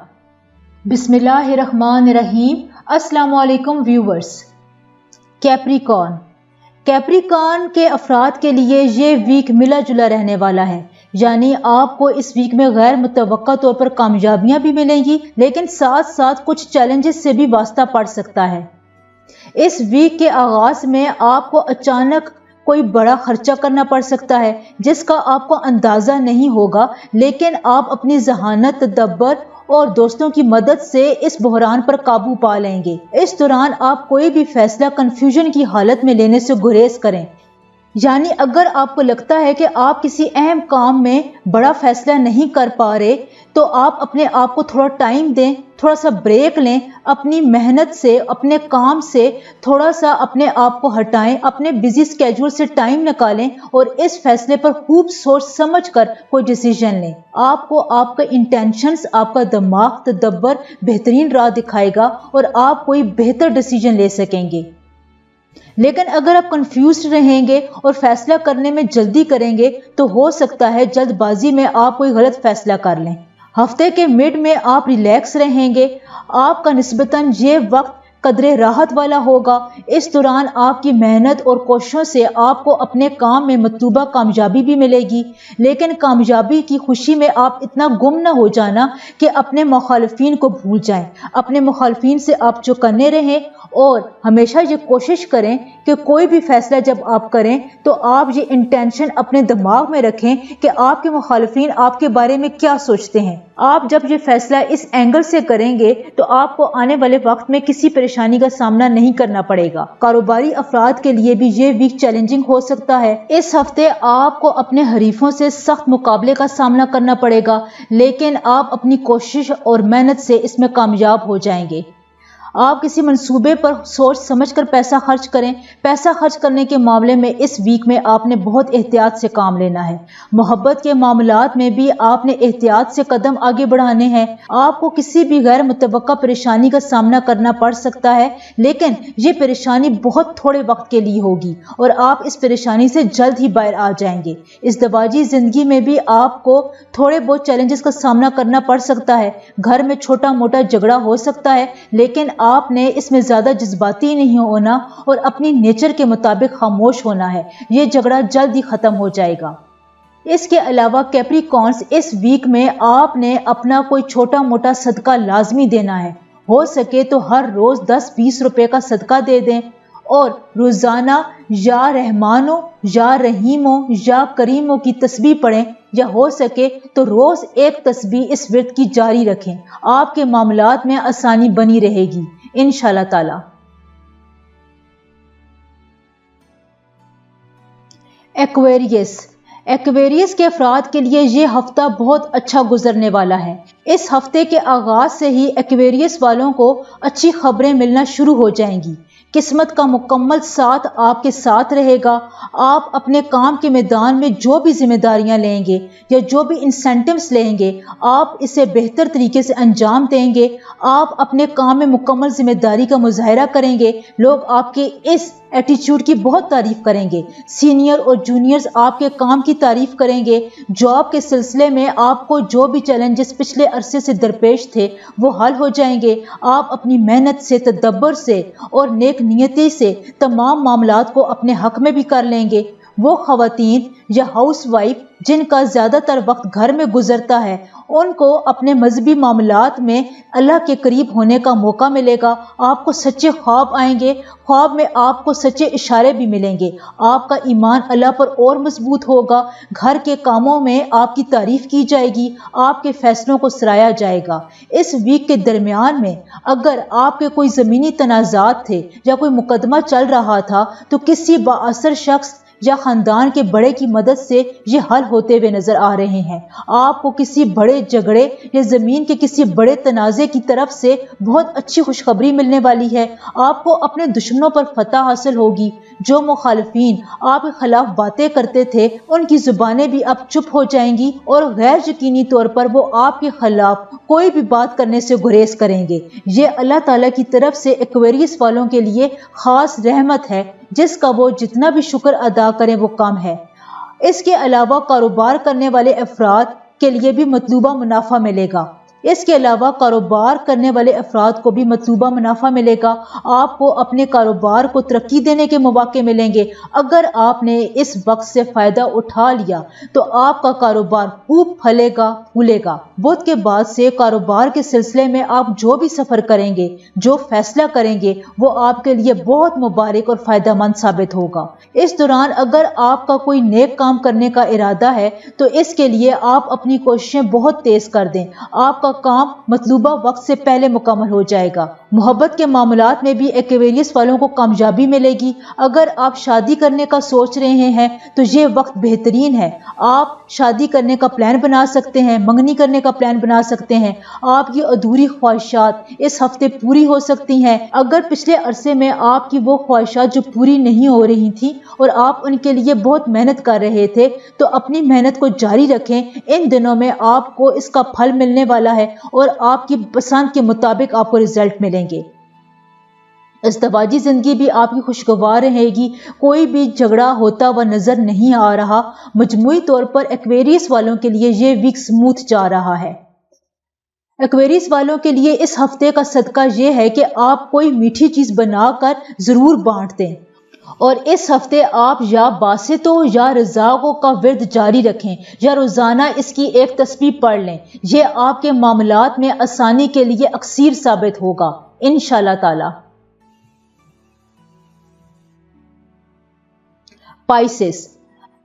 بسم اللہ الرحمن الرحیم۔ السلام علیکم ویورز۔ کیپریکارن کے افراد کے لیے یہ ویک ملا جلا رہنے والا ہے، یعنی آپ کو اس ویک میں غیر متوقع طور پر کامیابیاں بھی ملیں گی، لیکن ساتھ ساتھ کچھ چیلنجز سے بھی واسطہ پڑ سکتا ہے۔ اس ویک کے آغاز میں آپ کو اچانک کوئی بڑا خرچہ کرنا پڑ سکتا ہے جس کا آپ کو اندازہ نہیں ہوگا، لیکن آپ اپنی ذہانت، تدبر اور دوستوں کی مدد سے اس بحران پر قابو پا لیں گے۔ اس دوران آپ کوئی بھی فیصلہ کنفیوژن کی حالت میں لینے سے گریز کریں۔ یعنی اگر آپ کو لگتا ہے کہ آپ کسی اہم کام میں بڑا فیصلہ نہیں کر پا رہے تو آپ اپنے آپ کو تھوڑا ٹائم دیں، تھوڑا سا بریک لیں، اپنی محنت سے، اپنے کام سے تھوڑا سا اپنے آپ کو ہٹائیں، اپنے بزی اسکیجول سے ٹائم نکالیں اور اس فیصلے پر خوب سوچ سمجھ کر کوئی ڈیسیژن لیں۔ آپ کو آپ کا انٹینشنز، آپ کا دماغ، تدبر بہترین راہ دکھائے گا اور آپ کوئی بہتر ڈیسیژن لے سکیں گے۔ لیکن اگر آپ کنفیوزڈ رہیں گے اور فیصلہ کرنے میں جلدی کریں گے تو ہو سکتا ہے جلد بازی میں آپ کوئی غلط فیصلہ کر لیں۔ ہفتے کے مڈ میں آپ ریلیکس رہیں گے۔ آپ کا نسبتاً یہ وقت قدرے راحت والا ہوگا۔ اس دوران آپ کی محنت اور کوششوں سے آپ کو اپنے کام میں مطلوبہ کامیابی بھی ملے گی، لیکن کامیابی کی خوشی میں آپ اتنا گم نہ ہو جانا کہ اپنے مخالفین کو بھول جائیں۔ اپنے مخالفین سے آپ چوکنے رہیں اور ہمیشہ یہ کوشش کریں کہ کوئی بھی فیصلہ جب آپ کریں تو آپ یہ انٹینشن اپنے دماغ میں رکھیں کہ آپ کے مخالفین آپ کے بارے میں کیا سوچتے ہیں۔ آپ جب یہ فیصلہ اس اینگل سے کریں گے تو آپ کو آنے والے وقت میں کسی پریشانی پریشانی کا سامنا نہیں کرنا پڑے گا۔ کاروباری افراد کے لیے بھی یہ ویک چیلنجنگ ہو سکتا ہے۔ اس ہفتے آپ کو اپنے حریفوں سے سخت مقابلے کا سامنا کرنا پڑے گا، لیکن آپ اپنی کوشش اور محنت سے اس میں کامیاب ہو جائیں گے۔ آپ کسی منصوبے پر سوچ سمجھ کر پیسہ خرچ کریں۔ پیسہ خرچ کرنے کے معاملے میں اس ویک میں آپ نے بہت احتیاط سے کام لینا ہے۔ محبت کے معاملات میں بھی آپ نے احتیاط سے قدم آگے بڑھانے ہیں۔ آپ کو کسی بھی غیر متوقع پریشانی کا سامنا کرنا پڑ سکتا ہے، لیکن یہ پریشانی بہت تھوڑے وقت کے لیے ہوگی اور آپ اس پریشانی سے جلد ہی باہر آ جائیں گے۔ ازدواجی زندگی میں بھی آپ کو تھوڑے بہت چیلنجز کا سامنا کرنا پڑ سکتا ہے۔ گھر میں چھوٹا موٹا جھگڑا ہو سکتا ہے، لیکن آپ نے اس میں زیادہ جذباتی نہیں ہونا اور اپنی نیچر کے مطابق خاموش ہونا ہے۔ یہ جھگڑا جلد ہی ختم ہو جائے گا۔ اس کے علاوہ کیپریکارنز، اس ویک میں آپ نے اپنا کوئی چھوٹا موٹا صدقہ لازمی دینا ہے۔ ہو سکے تو ہر روز 10-20 روپے کا صدقہ دے دیں اور روزانہ یا رحمانو یا رحیمو یا کریمو کی تسبیح پڑھیں، یا ہو سکے تو روز ایک تسبیح اس ورد کی جاری رکھیں۔ آپ کے معاملات میں آسانی بنی رہے گی انشاءاللہ تعالی۔ ایکویریس کے افراد کے لیے یہ ہفتہ بہت اچھا گزرنے والا ہے۔ اس ہفتے کے آغاز سے ہی ایکویریس والوں کو اچھی خبریں ملنا شروع ہو جائیں گی۔ قسمت کا مکمل ساتھ آپ کے ساتھ رہے گا۔ آپ اپنے کام کے میدان میں جو بھی ذمہ داریاں لیں گے یا جو بھی انسینٹیوز لیں گے، آپ اسے بہتر طریقے سے انجام دیں گے۔ آپ اپنے کام میں مکمل ذمہ داری کا مظاہرہ کریں گے۔ لوگ آپ کے اس ایٹیچیوڈ کی بہت تعریف کریں گے۔ سینئر اور جونیئرز آپ کے کام کی تعریف کریں گے۔ جاب کے سلسلے میں آپ کو جو بھی چیلنجز پچھلے عرصے سے درپیش تھے وہ حل ہو جائیں گے۔ آپ اپنی محنت سے، تدبر سے اور نیک نیتی سے تمام معاملات کو اپنے حق میں بھی کر لیں گے۔ وہ خواتین یا ہاؤس وائف جن کا زیادہ تر وقت گھر میں گزرتا ہے، ان کو اپنے مذہبی معاملات میں اللہ کے قریب ہونے کا موقع ملے گا۔ آپ کو سچے خواب آئیں گے، خواب میں آپ کو سچے اشارے بھی ملیں گے۔ آپ کا ایمان اللہ پر اور مضبوط ہوگا۔ گھر کے کاموں میں آپ کی تعریف کی جائے گی، آپ کے فیصلوں کو سراہا جائے گا۔ اس ویک کے درمیان میں اگر آپ کے کوئی زمینی تنازعات تھے یا کوئی مقدمہ چل رہا تھا تو کسی بااثر شخص یا خاندان کے بڑے کی مدد سے یہ حل ہوتے ہوئے نظر آ رہے ہیں۔ آپ کو کسی بڑے جھگڑے یا زمین کے کسی بڑے تنازع کی طرف سے بہت اچھی خوشخبری ملنے والی ہے۔ آپ کو اپنے دشمنوں پر فتح حاصل ہوگی۔ جو مخالفین آپ کے خلاف باتیں کرتے تھے، ان کی زبانیں بھی اب چپ ہو جائیں گی اور غیر یقینی طور پر وہ آپ کے خلاف کوئی بھی بات کرنے سے گریز کریں گے۔ یہ اللہ تعالیٰ کی طرف سے ایکویریس والوں کے لیے خاص رحمت ہے، جس کا وہ جتنا بھی شکر ادا کریں وہ کم ہے۔ اس کے علاوہ کاروبار کرنے والے افراد کے لیے بھی مطلوبہ منافع ملے گا۔ اس کے علاوہ کاروبار کرنے والے افراد کو بھی مطلوبہ منافع ملے گا۔ آپ کو اپنے کاروبار کو ترقی دینے کے مواقع ملیں گے۔ اگر آپ نے اس وقت سے فائدہ اٹھا لیا تو آپ کا کاروبار خوب پھلے گا، پھولے گا۔ بدھ کے بعد سے کاروبار کے سلسلے میں آپ جو بھی سفر کریں گے، جو فیصلہ کریں گے، وہ آپ کے لیے بہت مبارک اور فائدہ مند ثابت ہوگا۔ اس دوران اگر آپ کا کوئی نیک کام کرنے کا ارادہ ہے تو اس کے لیے آپ اپنی کوششیں بہت تیز کر دیں۔ آپ کا کام مطلوبہ وقت سے پہلے مکمل ہو جائے گا۔ محبت کے معاملات میں بھی ایکویریس والوں کو کامیابی ملے گی۔ اگر آپ شادی کرنے کا سوچ رہے ہیں تو یہ وقت بہترین ہے۔ آپ شادی کرنے کا پلان بنا سکتے ہیں، منگنی کرنے کا پلان بنا سکتے ہیں۔ آپ کی ادھوری خواہشات اس ہفتے پوری ہو سکتی ہیں۔ اگر پچھلے عرصے میں آپ کی وہ خواہشات جو پوری نہیں ہو رہی تھیں اور آپ ان کے لیے بہت محنت کر رہے تھے تو اپنی محنت کو جاری رکھیں۔ ان دنوں میں آپ کو اس کا پھل ملنے والا ہے اور آپ کی پسند کے مطابق آپ کو رزلٹ ملیں گے۔ ازدواجی زندگی بھی آپ کی خوشگوار رہے گی۔ کوئی بھی جھگڑا ہوتا ہوا نظر نہیں آ رہا۔ مجموعی طور پر ایکویریس والوں کے لیے یہ ویک سموتھ جا رہا ہے۔ ایکویریس والوں کے لیے اس ہفتے کا صدقہ یہ ہے کہ آپ کوئی میٹھی چیز بنا کر ضرور بانٹ دیں، اور اس ہفتے آپ یا باسطوں یا رزاقوں کا ورد جاری رکھیں یا روزانہ اس کی ایک تسبیح پڑھ لیں۔ یہ آپ کے معاملات میں آسانی کے لیے اکثیر ثابت ہوگا انشاءاللہ تعالی۔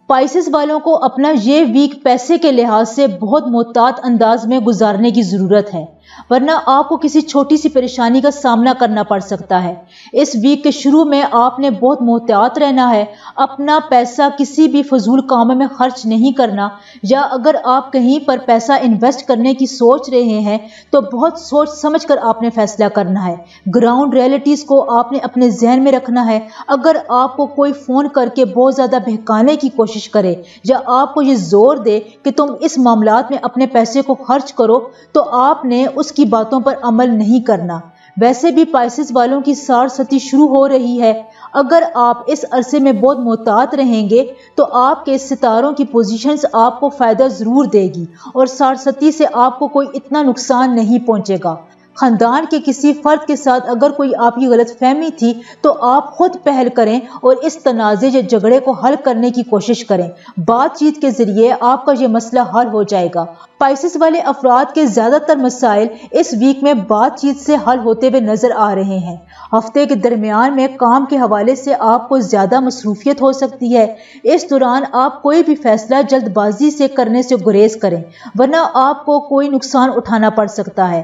پائسس والوں کو اپنا یہ ویک پیسے کے لحاظ سے بہت محتاط انداز میں گزارنے کی ضرورت ہے۔ ورنہ آپ کو کسی چھوٹی سی پریشانی کا سامنا کرنا پڑ سکتا ہے۔ اس ویک کے شروع میں آپ نے بہت محتاط رہنا ہے، اپنا پیسہ کسی بھی فضول کاموں میں خرچ نہیں کرنا، یا اگر آپ کہیں پر پیسہ انویسٹ کرنے کی سوچ رہے ہیں تو بہت سوچ سمجھ کر آپ نے فیصلہ کرنا ہے۔ گراؤنڈ ریئلٹیز کو آپ نے اپنے ذہن میں رکھنا ہے۔ اگر آپ کو کوئی فون کر کے بہت زیادہ بہکانے کی کوشش کرے یا آپ کو یہ زور دے کہ تم اس معاملات میں اپنے پیسے کو خرچ کرو، تو آپ نے اس کی باتوں پر عمل نہیں کرنا۔ ویسے بھی پائسس والوں کی ساڑھستی شروع ہو رہی ہے۔ اگر آپ اس عرصے میں بہت محتاط رہیں گے تو آپ کے ستاروں کی پوزیشنز آپ کو فائدہ ضرور دے گی اور ساڑھستی سے آپ کو کوئی اتنا نقصان نہیں پہنچے گا۔ خاندان کے کسی فرد کے ساتھ اگر کوئی آپ کی غلط فہمی تھی تو آپ خود پہل کریں اور اس تنازع یا جھگڑے کو حل کرنے کی کوشش کریں۔ بات چیت کے ذریعے آپ کا یہ مسئلہ حل ہو جائے گا۔ پائسس والے افراد کے زیادہ تر مسائل اس ویک میں بات چیت سے حل ہوتے ہوئے نظر آ رہے ہیں۔ ہفتے کے درمیان میں کام کے حوالے سے آپ کو زیادہ مصروفیت ہو سکتی ہے۔ اس دوران آپ کوئی بھی فیصلہ جلد بازی سے کرنے سے گریز کریں، ورنہ آپ کو کوئی نقصان اٹھانا پڑ سکتا ہے۔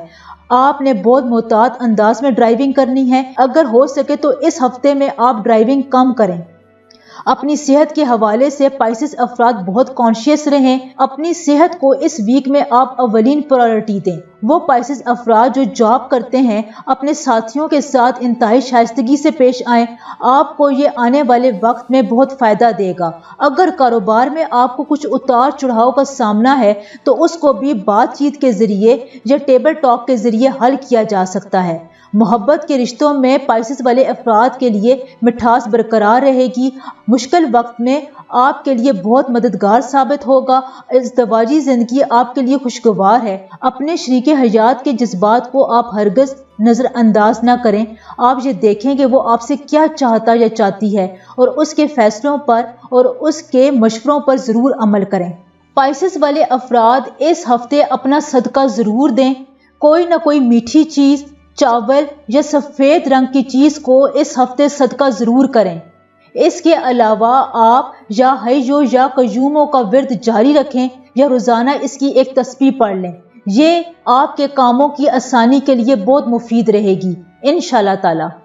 آپ نے بہت محتاط انداز میں ڈرائیونگ کرنی ہے۔ اگر ہو سکے تو اس ہفتے میں آپ ڈرائیونگ کم کریں۔ اپنی صحت کے حوالے سے پائسس افراد بہت کانشیس رہیں۔ اپنی صحت کو اس ویک میں آپ اولین پرائورٹی دیں۔ وہ پائسس افراد جو جاب کرتے ہیں اپنے ساتھیوں کے ساتھ انتہائی شائستگی سے پیش آئیں، آپ کو یہ آنے والے وقت میں بہت فائدہ دے گا۔ اگر کاروبار میں آپ کو کچھ اتار چڑھاؤ کا سامنا ہے تو اس کو بھی بات چیت کے ذریعے یا ٹیبل ٹاک کے ذریعے حل کیا جا سکتا ہے۔ محبت کے رشتوں میں پائسس والے افراد کے لیے مٹھاس برقرار رہے گی۔ مشکل وقت میں آپ کے لیے بہت مددگار ثابت ہوگا۔ ازدواجی زندگی آپ کے لیے خوشگوار ہے۔ اپنے شریک حیات کے جذبات کو آپ ہرگز نظر انداز نہ کریں۔ آپ یہ دیکھیں کہ وہ آپ سے کیا چاہتا یا چاہتی ہے اور اس کے فیصلوں پر اور اس کے مشوروں پر ضرور عمل کریں۔ پائسس والے افراد اس ہفتے اپنا صدقہ ضرور دیں۔ کوئی نہ کوئی میٹھی چیز، چاول یا سفید رنگ کی چیز کو اس ہفتے صدقہ ضرور کریں۔ اس کے علاوہ آپ یا حیو یا قیوموں کا ورد جاری رکھیں یا روزانہ اس کی ایک تسبیح پڑھ لیں۔ یہ آپ کے کاموں کی آسانی کے لیے بہت مفید رہے گی انشاءاللہ تعالی۔